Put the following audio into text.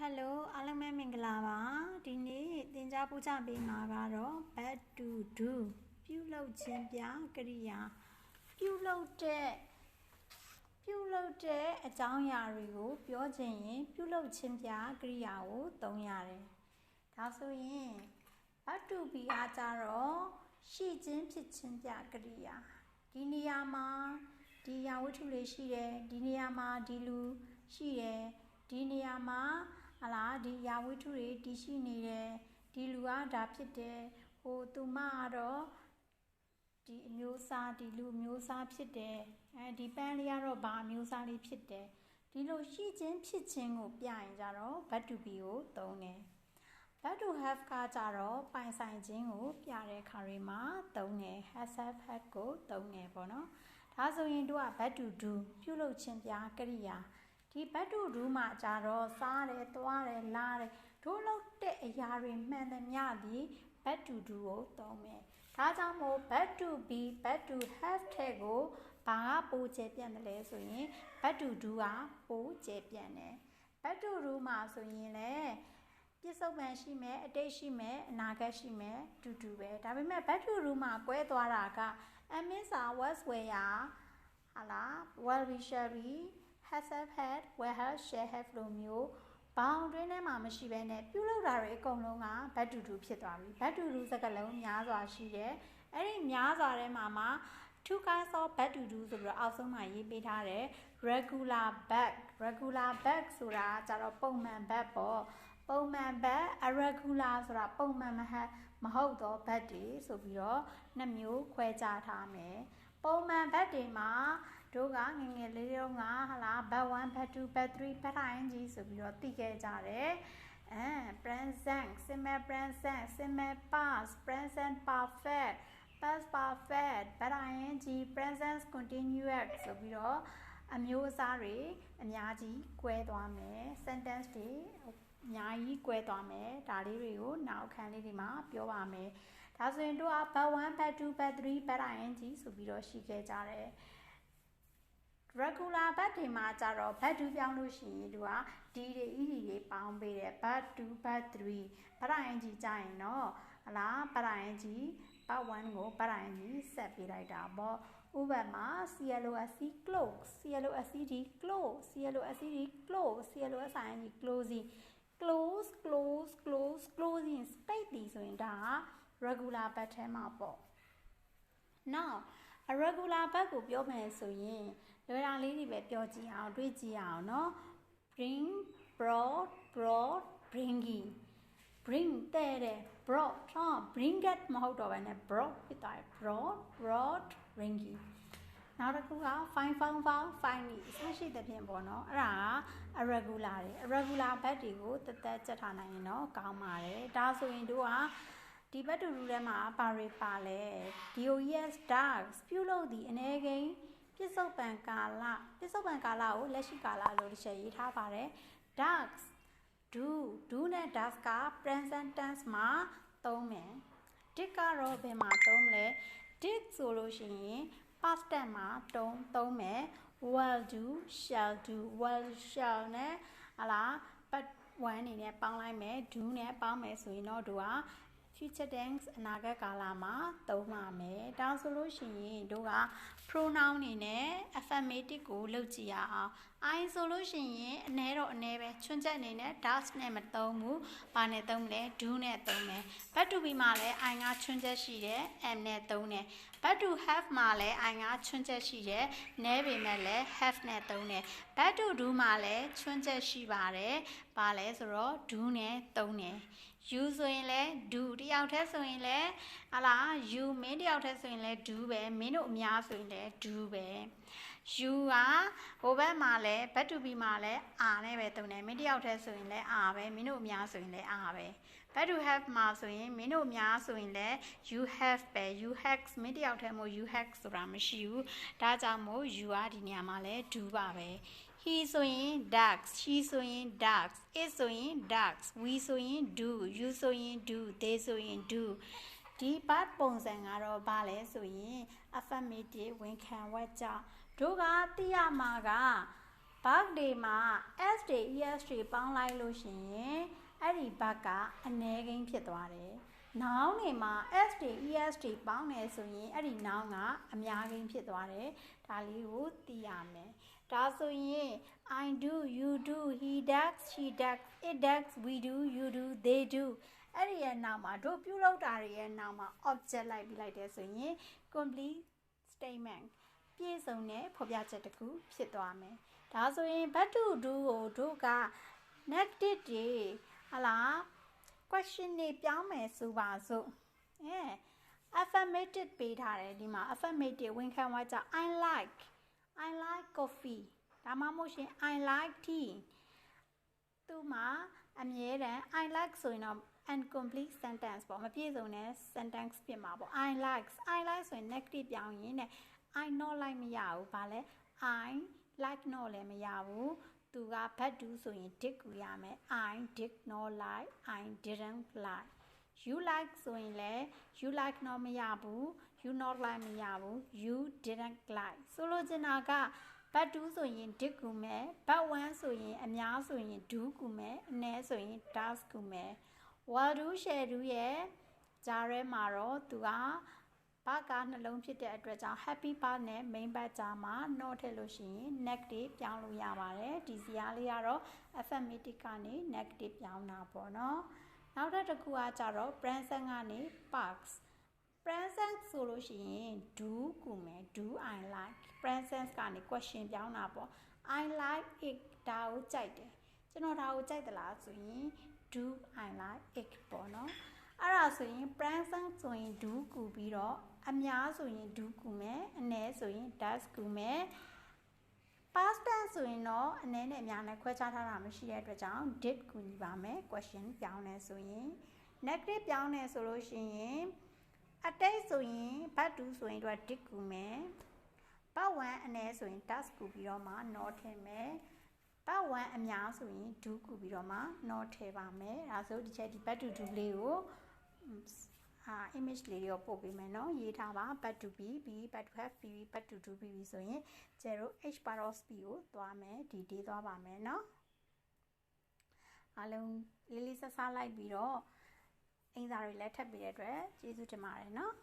Hello အားလုံးပဲမင်္ဂလာပါဒီနေ့သင်ကြားပို့ချပေးမှာကတော့ Verb to do ပြုလုပ်ခြင်းပြကရိယာပြုလုပ်တဲ့အကြောင်းအရာတွေကိုပြောချင်ရင်ပြုလုပ်ခြင်းပြကရိယာကိုသုံးရတယ်ဒါဆိုရင် Verb to be အားကြတော့ရှိခြင်းဖြစ်ခြင်းပြကရိယာဒီနေရာမှာဒီအရာဝတ္ထုလေးရှိတယ်ဒီနေရာမှာဒီလူရှိတယ်ဒီနေရာမှာဒီအရာဝတ္ထုတွေတည်ရှိနေတယ်ဒီလူကဒါဖြစ်တယ်သူမကတော့ဒီအမျိုးအစားဒီလူမျိုးစားဖြစ်တယ်ဒီပန်းလေးကတော့ဘာအမျိုးစားလေးဖြစ်တယ်ဒီလိုရှိခြင်းဖြစ်ခြင်းကိုပြရင်ကြတော့ Verb to be ကိုသုံးတယ် Verb to have ကကြတော့ပိုင်ဆိုင်ခြင်းကိုပြတဲ့အခါတွေမှာသုံးတယ် has have had ကိုသုံးတယ်ပေါ့နော်ဒါဆိုရင်တို့က Verb to do ပြုလုပ်ခြင်းပြကရိယာဒီ Verb to do မှာကြတော့စားတယ်သွားတယ်လာတယ်တို့လုပ်တဲ့အရာတွေမှန်သမျှဒီ Verb to do ကိုသုံးမယ်ဒါကြောင့်မို့ Verb to be Verb to have တဲ့ကိုဘာကပိုကျပြန့်တယ်လဲဆိုရင် Verb to do ကပိုကျပြန့်တယ် Verb to do မှာဆိုရင်လည်းပြစ္ဆုတ်ပံရှိမယ်အတိတ်ရှိမယ်အနာဂတ်ရှိမယ်တူတူပဲဒါပေမဲ့ Verb to do မှာကွဲသွားတာက means was where will be shall be has have had will have shall have လို့မျိုးဘောင်တွင်းထဲမှာမရှိဘဲနဲ့ပြုလုပ်တာတွေအကုန်လုံးက Verb to do ဖြစ်သွားပြီ Verb to do စကားလုံးများစွာရှိတယ်အဲ့ဒီများစွာထဲမှာtwo kinds of Verb to do ဆိုပြီးတော့အောက်ဆုံးမှာရေးပေးထားတယ် regular verb ဆိုတာကျတော့ပုံမှန် verb ပေါ့ပုံမှန် verb irregular ဆိုတာပုံမှန်မဟုတ်တော့ verb တွေဆိုပြီးတော့နှစ်မျိုးခွဲခြားထားမယ်ပုံမှန် verb တွေမှာတို့ကငယ်ငယ်လေးတုန်းကverb 1 verb 2 verb 3 verb ing ဆိုပြီးတော့သိခဲ့ကြတယ်present simple present simple past present perfect past perfect verb ing present continuous ဆိုပြီးတော့အမျိုးအစားတွေအများကြီး꿰သွားမယ် sentence တွေအများကြီး꿰သွားမယ်ဒါလေးတွေကိုနောက်အခန်းလေးတွေမှာပြောပါမယ်ဒါဆိုရင်တို့က verb 1 verb 2 verb 3 verb ing ဆိုပြီးတော့ရှိခဲ့ကြတယ်regular verb တွေမှာကြတော့ verb 2ပြောင်းလို့ရှိရင်တို့က d တွေ ed တွေပေါင်းပေးတယ် verb 2 verb 3 verb ing ကြရင်တော့verb ing verb 1ကို verb ing ဆက်ပေးလိုက်တာပေါ့ဥပမာ closc close closd close closd close closing closing closing space ဒီဆိုရင်ဒါက regular verb ထဲမှာပေါ့ now irregular verb ကိုပြောမယ်ဆိုရင်လွယ်တာလေးတွေပဲပြောကြည့်အောင်တွေးကြည့်အောင်เนาะ bring brought bringing bring တဲ့ brought bring it မဟုတ်တော့ဘဲနဲ့ brought ဖြစ်သွားတယ် brought bringing နောက်တစ်ခုက find found find အစရှိတဲ့ဖြင့်ပေါ့နော်အဲ့ဒါက irregular တွေ irregular verb တွေကိုတက်ချက်ထားနိုင်ရင်တော့ကောင်းပါတယ်ဒါဆိုရင်တို့ကဒီ Verb to do ထဲမှာဘာတွေပါလဲ dos does ပြုလုပ်သည့်အနေကိန်းပြစ္ဆုတ်ပံကာလကိုလက်ရှိကာလလို့တစ်ချက်ရေးထားပါတယ် does do နဲ့ does က present tense မှာသုံးမယ် did ကတော့ဘယ်မှာသုံးမလဲ did ဆိုလို့ရှိရင် past tense မှာသုံးမယ် will do shall နဲ့but 1အနေနဲ့ပေါင်းလိုက်မယ် do နဲ့ပေါင်းမယ်ဆိုရင်တော့တို့ကfuture tense အနာဂတ်ကာလမှာသုံးပါမယ်ဒါဆိုလို့ရှိရင်တို့က pronoun အနေနဲ့ affirmative ကိုလုပ်ကြည့်ရအောင် I ဆိုလို့ရှိရင်အနည်းတော့အနည်းပဲချွန်းချက်အနေနဲ့ does နဲ့မသုံးဘူးဘာနဲ့သုံးလဲ do နဲ့သုံးမယ် Verb to be မှာလည်း I ကချွန်းချက်ရှိတယ် am နဲ့သုံးတယ် Verb to have မှာလည်း I ကချွန်းချက်ရှိတယ်နည်းပေမဲ့လည်း have နဲ့သုံးတယ် Verb to do မှာလည်းချွန်းချက်ရှိပါတယ်ဘာလဲဆိုတော့ do နဲ့သုံးတယ်you ဆိုရင်လည်း do တယောက်တည်းဆိုရင်လည်းyou မင်းတယောက်တည်းဆိုရင်လည်း do ပဲမင်းတို့အများဆိုရင်လည်း do ပဲ you ကဟိုဘက်မှာလည်း Verb to be မှာလည်း are နဲ့ပဲသုံးတယ်မင်းတယောက်တည်းဆိုရင်လည်း are ပဲမင်းတို့အများဆိုရင်လည်း are ပဲ Verb to have မှာဆိုရင်မင်းတို့အများဆိုရင်လည်း you have ပဲ you have မင်းတယောက်တည်းမို့ you have ဆိုတာမရှိဘူးဒါကြောင့်မို့ you ကဒီနေရာမှာလည်း do ပါပဲ he ဆိုရင် does she ဆိုရင် does it ဆိုရင် does we ဆိုရင် do you ဆိုရင် do they ဆိုရင် do ဒီ part ပုံစံကတော့ဘာလဲဆိုရင် affirmative ဝန်ခံဝတ်ကြတို့ကသိရမှာက bug တွေမှာ s တွေ es တွေပေါင်းလိုက်လို့ရှိရင်အဲ့ဒီ bug ကအနည်းကိန်းဖြစ်သွားတယ် noun တွေမှာ s တွေ es တွေပေါင်းတယ်ဆိုရင်အဲ့ဒီ noun ကအများကိန်းဖြစ်သွားတယ်ဒါလေးကိုသိရမယ်ဒါဆိုရင် I do you do he does she does it does we do you do they do အဲ့ဒီရဲ့နောက်မှာတို့ပြုလုပ်တာတွေရဲ့နောက်မှာ object လိုက်ပြီးလိုက်တယ်ဆိုရင် complete statement ပြည့်စုံတဲ့ဖော်ပြချက်တစ်ခုဖြစ်သွားမယ်ဒါဆိုရင် verb to do ကိုတို့က negative တွေဟလာ question တွေပြောင်းမယ်ဆိုပါစို့affirmative ပေးထားတယ်ဒီမှာ affirmative ဝန်ခံว่าကြောင့် I like coffee ဒါမှမဟုတ်ရှင် I like tea သူမှာအမြဲတမ်း I like ဆိုရင်တော့ incomplete sentence ပေါ့မပြည့်စုံတဲ့ sentence ဖြစ်မှာပေါ့ I like ဆိုရင် negative ပြောင်းရင် I not like မရဘူးဗာလဲ I like not လည်းမရဘူးသူက verb to ဆိုရင် did ကိုရမယ် I did not like I didn't like you like ဆိုရင်လည်း you like not မရဘူး you not like မရဘူး you didn't like ဆိုလိုချင်တာက verb to ဆိုရင် did ကိုမယ် verb 1ဆိုရင်အများဆိုရင် do ကိုမယ်အနည်းဆိုရင် does ကိုမယ် will do shall do ရဲ့ကြားထဲမှာတော့သူကဘာကနှလုံးဖြစ်တဲ့အတွက်ကြောင့် happy part နဲ့ main part ကြားမှာ not ထည့်လို့ရှိရင် negative ပြောင်းလို့ရပါတယ်ဒီစကားလေးကတော့ affirmative ကနေ negative ပြောင်းတာပေါ့နော်နောက်တစ်ခုကကြတော့ present ကနေ past present ဆိုလို့ရှိရင် do ကိုမယ် do I like present ကနေ question ပြောင်းတာပေါ့ I like it ဒါကိုကြိုက်တယ်ကျွန်တော်ဒါကိုကြိုက်သလားဆိုရင် do I like it ပေါ့နော်အဲ့ဒါဆိုရင် present ဆိုရင် do ကူပြီးတော့အများဆိုရင် do ကူမယ်အနည်းဆိုရင် does ကူမယ် past tense ဆိုရင်တော့အနည်းနဲ့အများနဲ့ခွဲခြားထားတာမရှိတဲ့အတွက်ကြောင့် did ကူညီပါမယ် question ပြောင်းနေဆိုရင် negative ပြောင်းနေဆိုလို့ရှိရင်အတိတ်ဆိုရင် verb to ဆိုရင်တို့ did ကူမယ် verb 1အနည်းဆိုရင် does ကူပြီးတော့မှ not ထည့်မယ်verb 1အများဆိုရင် do ကူပြီးတော့မှ not ထည့်ပါမယ်ဒါဆိုဒီချက်ဒီ verb to do လေးကိုimage လေးရောပို့ပေးမယ်နော်ရေးထားပါ verb to be verb to have be verb to do be ဆိုရင်ကျဲတို့ h part of be ကိုသွားမယ်ဒီ day သွားပါမယ်နော်အားလုံးလေးလေးဆဆလိုက်ပြီးတော့အင်္စာတွေလည်းထပ်ပေးတဲ့အတွက်ကျေးဇူးတင်ပါတယ်နော်